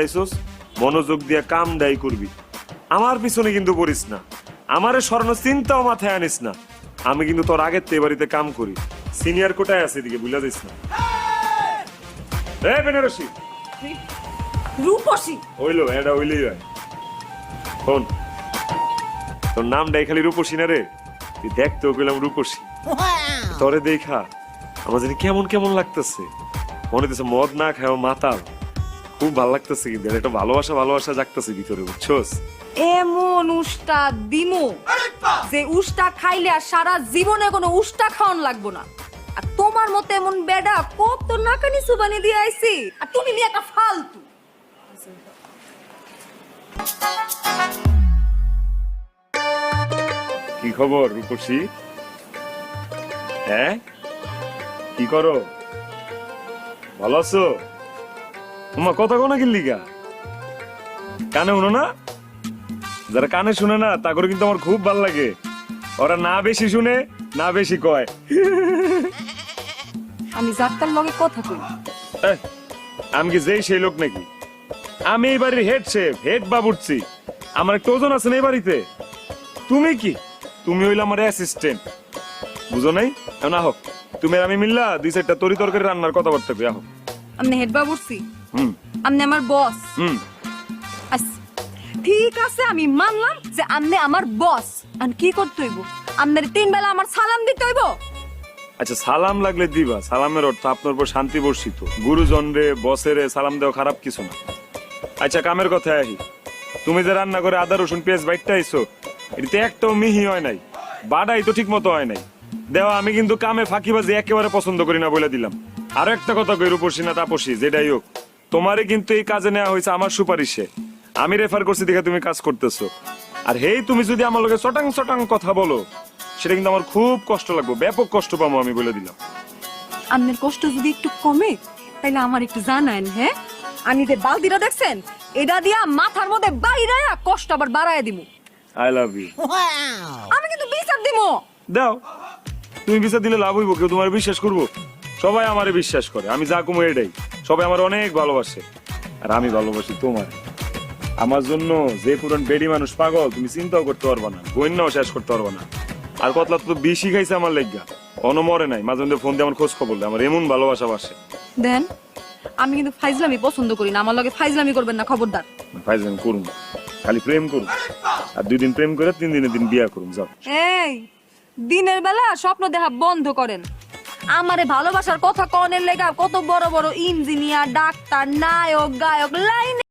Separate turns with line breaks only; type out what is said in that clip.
আইসোস মনোযোগ দিয়ে কাম দায়ী করবি। আমার পিছনে কিন্তু পড়িস না, আমারে স্বর্ণ চিন্তাও মাথায় আনিস না। আমি কিন্তু তোর আগের তো এ বাড়িতে কাম করি। সিনিয়র কোটায় আছে এদিকে, বুঝলা যাইস না। বেনারসি
রূপসী
হইলো, এটা হইলেই হয়। শোন, তোর নামটাই খালি রূপসী না রে, তুই দেখতেও পেলাম রূপসী। তোরে দেখা আমার জানি কেমন কেমন লাগতেছে, মনে হচ্ছে মদ না খায় মাতাল। খুব ভালো লাগতেছে, কিন্তু একটা ভালোবাসা ভালোবাসা জাগতেছে ভিতরে, বুঝছোস?
এমন উস্তা দিমু যে উস্তা খাইলে আর সারা জীবনে কোনো উস্তা খাওয়ান লাগবো না। আর তোমার মতো এমন বেডা কত নাকানি সুবানি দিয়ে আইছি, আর তুমি নিয়ে একটা ফালতু।
কি খবর রূপসী? হ্যাঁ, কি করো? ভালো আছো? তোমার কথা কোনো কিল্লিগা কানে শুনো না? যারা কানে শুনে না তা করে কিন্তু আমার খুব ভালো লাগে। ওরা না বেশি শুনে না বেশি কয়।
আমি যাত্রার লগে কথা কই।
এই, আমি কি যেই সেই লোক নাকি? আমি এই বাড়ির হেড শেফ, হেড বাবুর্চি। আমার একটা ওজন আছে না এই বাড়িতে। তুমি কি? তুমি হইলে আমার অ্যাসিস্ট্যান্ট, বুঝো নাই? না হোক, তুমি আর আমি মিললা দুই চারটা তরি তরকারি রান্নার কথাবার্তা কই। আহো।
আপনি হেড বাবুর্চি,
হুম
আপনি আমার বস।
হুম
আচ্ছা, ঠিক আছে, আমি মানলাম যে আপনি আমার বস। আর কি করতে হইব? আপনার 3 বেলা আমার সালাম দিতে হইব।
আচ্ছা, সালাম লাগলে দিবা। সালামের অর্থ আপনার উপর শান্তি বর্ষিত। গুরুজন রে, বসেরে সালাম দেওয়া খারাপ কিছু না। আচ্ছা, কামের কথায় আহি। তুমি যে রান্না করে আদা রসুন পেঁয়াজ বাইটটা আইছো, এটাতে একটাও মিহি হয় নাই, বাড়াই তো ঠিক মতো হয় নাই। দেওয়া আমি কিন্তু কামে ফাঁকিবাজি একেবারে পছন্দ করি না বলে দিলাম। আরো একটা কথা কই রূপসী না তাপসী, যেটাই হোক, তোমারে কিন্তু এই কাজে নেওয়া হয়েছে আমার সুপারিশে। আমি রেফার করছি দেখে তুমি কাজ করতেছো। আর হেই, তুমি যদি আমার লগে চটাং চটাং কথা বলো, সেটা কিন্তু আমার খুব কষ্ট লাগবে, ব্যাপক কষ্ট পাবো, আমি বলে দিলাম।
আপনার কষ্ট যদি একটু কমে তাহলে আমার একটু জানান। হ্যাঁ, আমি যে বালতিটা দেখছেন, এটা দিয়া মাথার মধ্যে বাইরায়া কষ্ট আবার বাড়ায় দিমু।
I love you.
আমি কিন্তু বিচার দিমু।
দাও, তুমি বিচার দিলে লাভ হইব? কেউ তোমার বিশ্বাস করবো? সবাই আমারে বিশ্বাস করে, আমি যা কমু এটাই। সবাই আমার অনেক ভালোবাসে, আর আমি ভালোবাসি তোমার। আমার জন্য যে পুরান বেডি মানুষ পাগল, তুমি চিন্তাও করতে পারবা না, বন্যাও শেষ করতে পারবা না। আর কতলা তো বেশি খাইছে আমার লেগা, অনমরে নাই। মাঝে মধ্যে ফোন দিয়ে আমার খোঁজ খবর দেয়, আমার এমন ভালোবাসা বাসে।
দেন, আমি কিন্তু ফাইজলামি পছন্দ করি না। আমার লগে ফাইজলামি করবেন না, খবরদার।
ফাইজলামি করুন, খালি প্রেম করুন। আর 2 দিন প্রেম করে 3 দিনের দিন বিয়া করুন, যাও।
এই, দিনের বেলা স্বপ্ন দেখা বন্ধ করেন। আমারে ভালোবাসার কথা কনের লেগা কত বড় বড় ইঞ্জিনিয়ার, ডাক্তার, নায়ক, গায়ক লাইনে